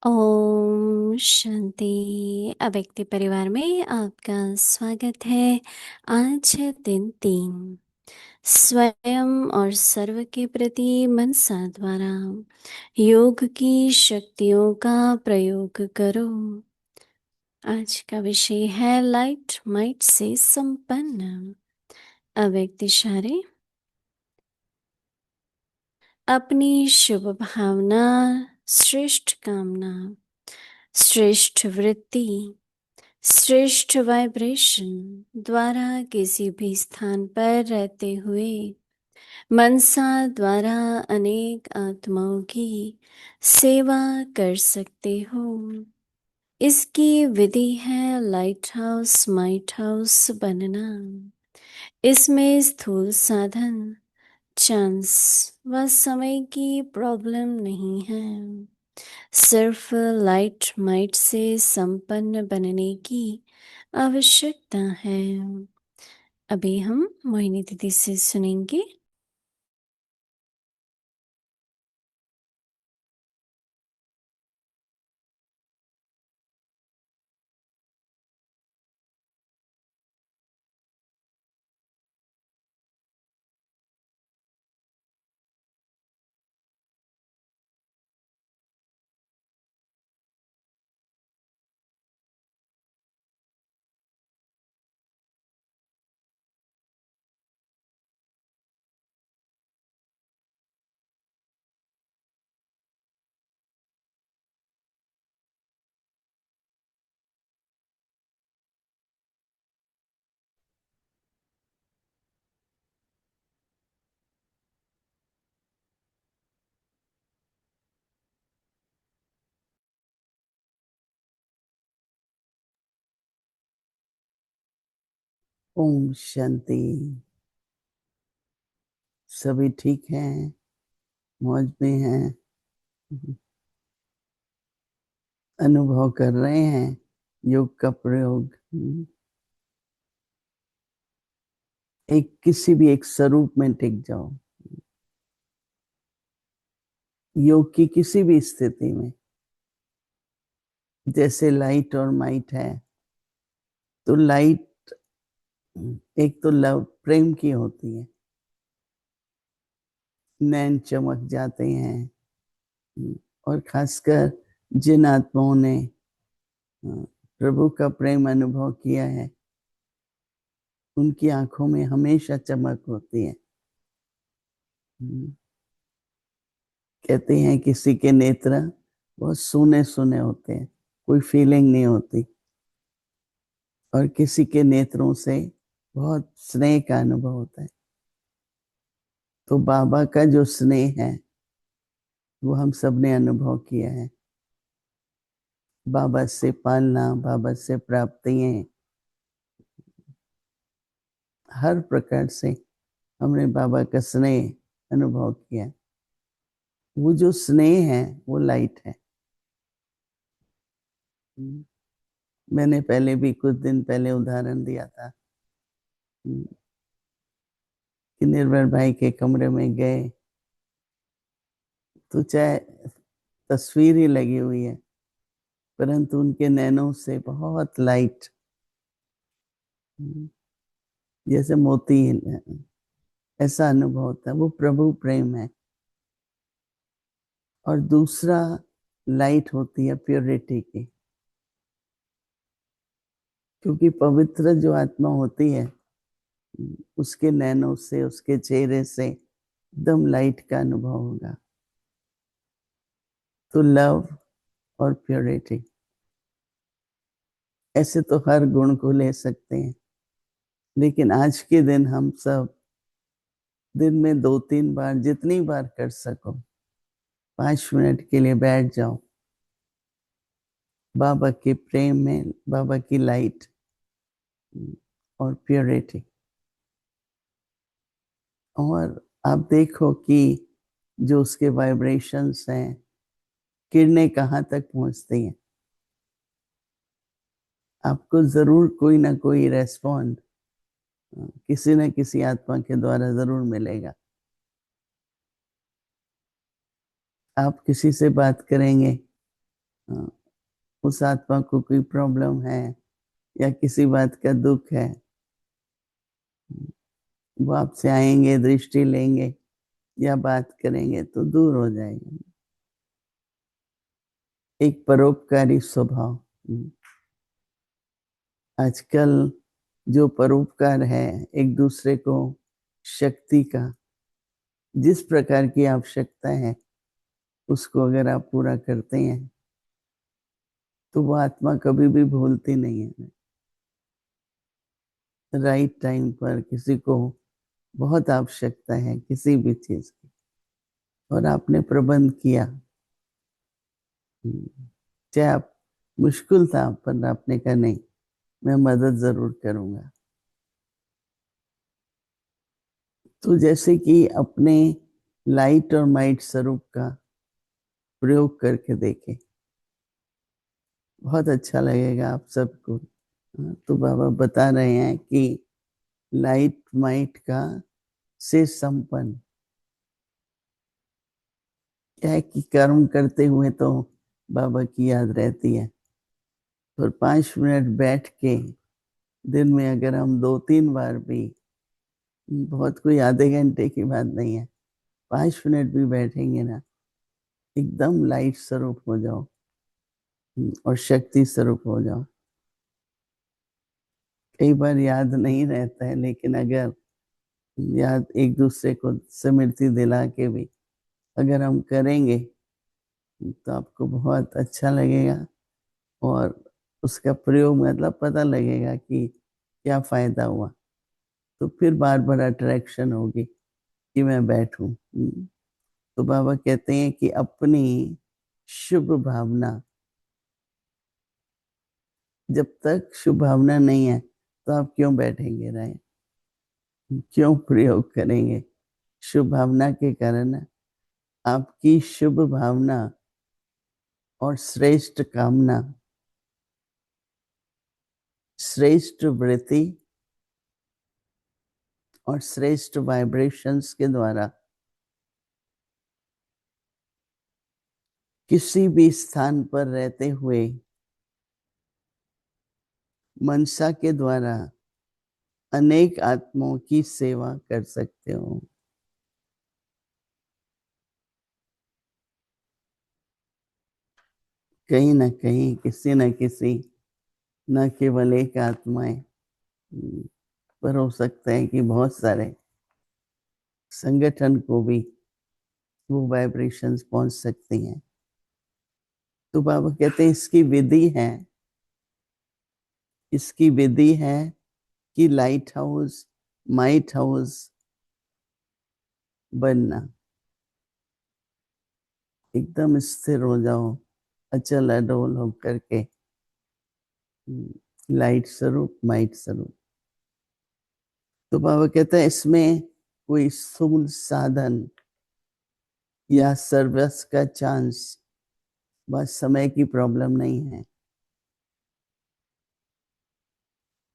ओम शांति। अव्यक्ति परिवार में आपका स्वागत है। आज है दिन 3। स्वयं और सर्व के प्रति मनसा द्वारा योग की शक्तियों का प्रयोग करो। आज का विषय है लाइट माइट से संपन्न। अव्यक्त इशारे। अपनी शुभ भावना, श्रेष्ठ कामना, श्रेष्ठ वृत्ति, श्रेष्ठ वाइब्रेशन द्वारा किसी भी स्थान पर रहते हुए मनसा द्वारा अनेक आत्माओं की सेवा कर सकते हो। इसकी विधि है लाइट हाउस माइट हाउस बनना। इसमें स्थूल साधन, चांस व समय की प्रॉब्लम नहीं है। सिर्फ लाइट माइट से संपन्न बनने की आवश्यकता है। अभी हम मोहिनी दीदी से सुनेंगे। ओम शांति। सभी ठीक हैं, मौज में हैं, अनुभव कर रहे हैं योग का प्रयोग। एक किसी भी एक स्वरूप में टिक जाओ, योग की किसी भी स्थिति में। जैसे लाइट और माइट है, तो लाइट एक तो लव प्रेम की होती है, नैन चमक जाते हैं। और खासकर जिन आत्माओं ने प्रभु का प्रेम अनुभव किया है, उनकी आंखों में हमेशा चमक होती है। कहते हैं किसी के नेत्र बहुत सूने सूने होते हैं, कोई फीलिंग नहीं होती, और किसी के नेत्रों से बहुत स्नेह का अनुभव होता है। तो बाबा का जो स्नेह है वो हम सब ने अनुभव किया है। बाबा से पालना, बाबा से प्राप्तियां, हर प्रकार से हमने बाबा का स्नेह अनुभव किया। वो जो स्नेह है वो लाइट है। मैंने पहले भी कुछ दिन पहले उदाहरण दिया था कि निर्भर भाई के कमरे में गए तो चाहे तस्वीर ही लगी हुई है, परंतु उनके नैनों से बहुत लाइट, जैसे मोती, ऐसा अनुभव होता है। वो प्रभु प्रेम है। और दूसरा लाइट होती है प्योरिटी की, क्योंकि पवित्र जो आत्मा होती है उसके नैनों से, उसके चेहरे से एकदम लाइट का अनुभव होगा। तो लव और प्योरिटी, ऐसे तो हर गुण को ले सकते हैं, लेकिन आज के दिन हम सब दिन में 2-3 बार, जितनी बार कर सको, 5 मिनट के लिए बैठ जाओ बाबा के प्रेम में, बाबा की लाइट और प्योरिटी। और आप देखो कि जो उसके वाइब्रेशंस हैं, किरणें कहाँ तक पहुंचती हैं। आपको जरूर कोई ना कोई रेस्पॉन्ड किसी न किसी आत्मा के द्वारा जरूर मिलेगा। आप किसी से बात करेंगे हाँ, उस आत्मा को कोई प्रॉब्लम है या किसी बात का दुख है, वो आपसे आएंगे, दृष्टि लेंगे या बात करेंगे तो दूर हो जाएगा। एक परोपकारी स्वभाव। आजकल जो परोपकार है, एक दूसरे को शक्ति का, जिस प्रकार की आवश्यकता है उसको अगर आप पूरा करते हैं तो वो आत्मा कभी भी भूलती नहीं है। राइट टाइम पर किसी को बहुत आवश्यकता है किसी भी चीज की और आपने प्रबंध किया, चाहे आप मुश्किल था पर आपने कहा नहीं, मैं मदद जरूर करूंगा। तो जैसे कि अपने लाइट और माइट स्वरूप का प्रयोग करके देखें, बहुत अच्छा लगेगा आप सबको। हाँ, तो बाबा बता रहे हैं कि लाइट माइट का से संपन्न, क्या है कि कर्म करते हुए तो बाबा की याद रहती है, पर 5 मिनट बैठ के दिन में अगर हम 2-3 बार भी, बहुत कोई आधे घंटे की बात नहीं है, 5 मिनट भी बैठेंगे ना, एकदम लाइट स्वरूप हो जाओ और शक्ति स्वरूप हो जाओ। कई बार याद नहीं रहता है, लेकिन अगर याद एक दूसरे को स्मृति दिला के भी अगर हम करेंगे तो आपको बहुत अच्छा लगेगा और उसका प्रयोग मतलब पता लगेगा कि क्या फायदा हुआ। तो फिर बार बार अट्रैक्शन होगी कि मैं बैठूं। तो बाबा कहते हैं कि अपनी शुभ भावना, जब तक शुभ भावना नहीं है तो आप क्यों बैठेंगे, रहे क्यों प्रयोग करेंगे। शुभ भावना के कारण आपकी शुभ भावना और श्रेष्ठ कामना, श्रेष्ठ वृत्ति और श्रेष्ठ वाइब्रेशंस के द्वारा किसी भी स्थान पर रहते हुए मनसा के द्वारा अनेक आत्माओं की सेवा कर सकते हो। कहीं ना कहीं किसी न किसी, न केवल एक आत्माएं, पर हो सकता है कि बहुत सारे संगठन को भी वो वाइब्रेशंस पहुंच सकती हैं। तो बाबा कहते हैं इसकी विधि है कि लाइट हाउस माइट हाउस बनना। एकदम स्थिर हो जाओ, अचल अडोल होकर के, लाइट स्वरूप माइट स्वरूप। तो बाबा कहता है इसमें कोई स्थूल साधन या सर्वस का चांस, बस समय की प्रॉब्लम नहीं है।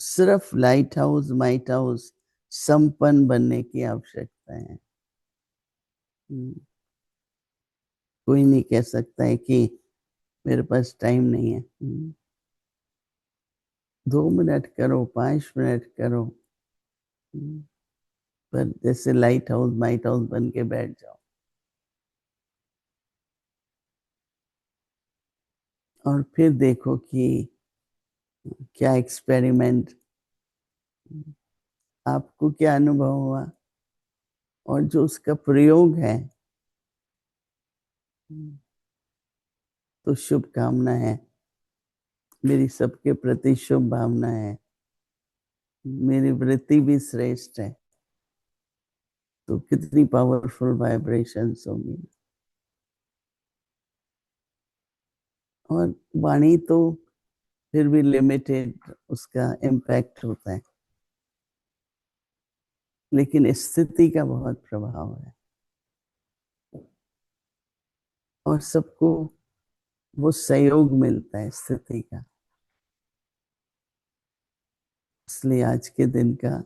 सिर्फ लाइट हाउस माइट हाउस संपन्न बनने की आवश्यकता है। कोई नहीं कह सकता है कि मेरे पास टाइम नहीं है। 2 मिनट करो, 5 मिनट करो, पर जैसे लाइट हाउस माइट हाउस बन के बैठ जाओ और फिर देखो कि क्या एक्सपेरिमेंट, आपको क्या अनुभव हुआ और जो उसका प्रयोग है। तो शुभकामना है, मेरी सबके प्रति शुभ भावना है, मेरी वृत्ति भी श्रेष्ठ है, तो कितनी पावरफुल वाइब्रेशंस होंगी। और वाणी तो फिर भी लिमिटेड उसका इम्पैक्ट होता है, लेकिन स्थिति का बहुत प्रभाव है और सबको वो सहयोग मिलता है स्थिति का। इसलिए आज के दिन का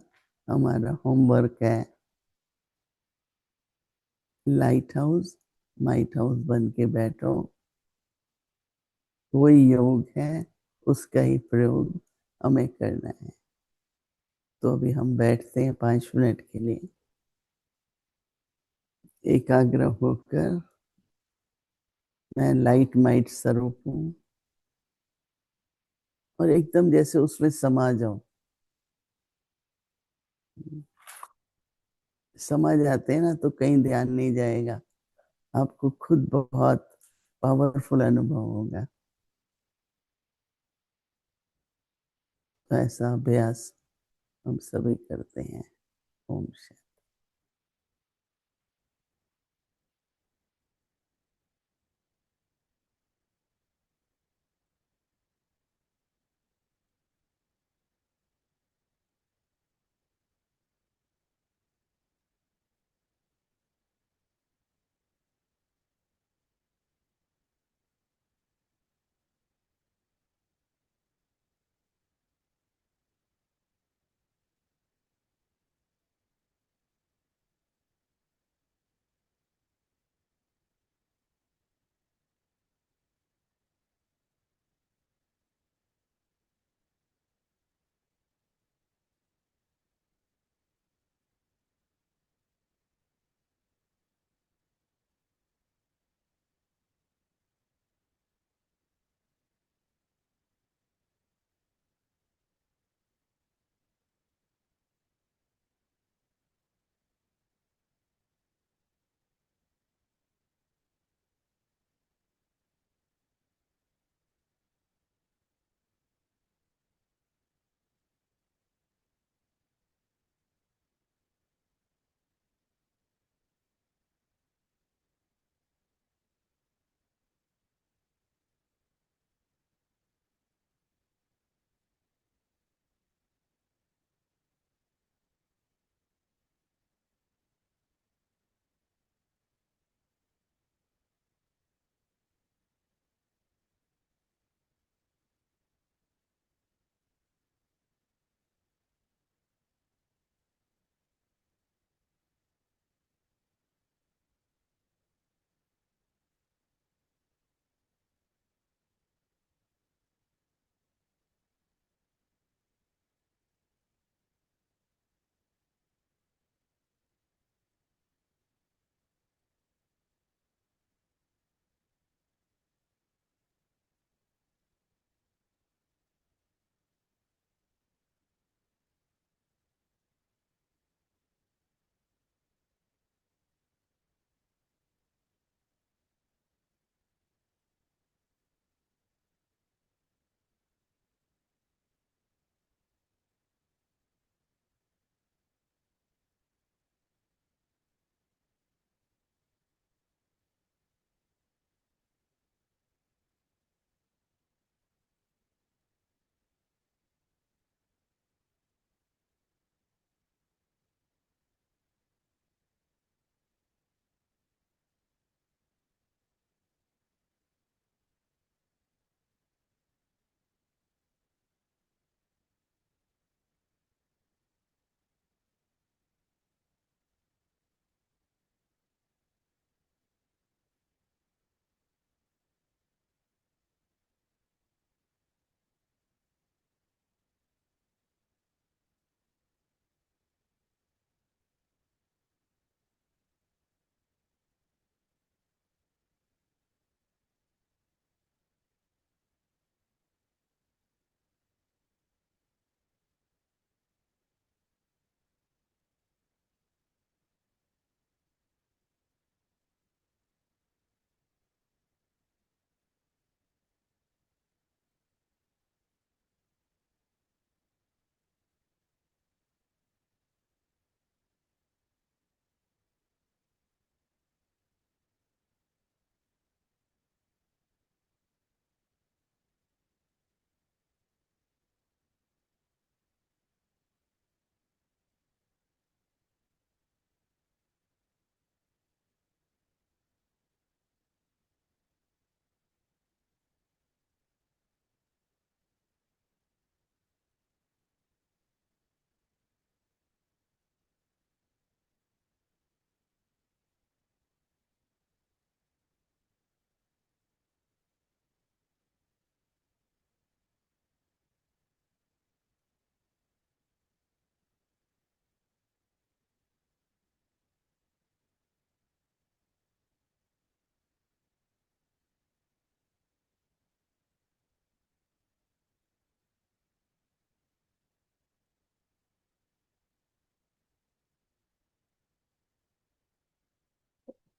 हमारा होमवर्क है, लाइट हाउस माइट हाउस बन के बैठो वही योग है, उसका ही प्रयोग हमें करना है। तो अभी हम बैठते हैं 5 मिनट के लिए, एकाग्र होकर। मैं लाइट माइट स्वरूप हूँ, और एकदम जैसे उसमें समा जाओ। समा जाते हैं ना तो कहीं ध्यान नहीं जाएगा, आपको खुद बहुत पावरफुल अनुभव होगा। तो ऐसा अभ्यास हम सभी करते हैं। ओम शांति।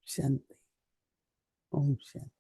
शांति। ओम शांति।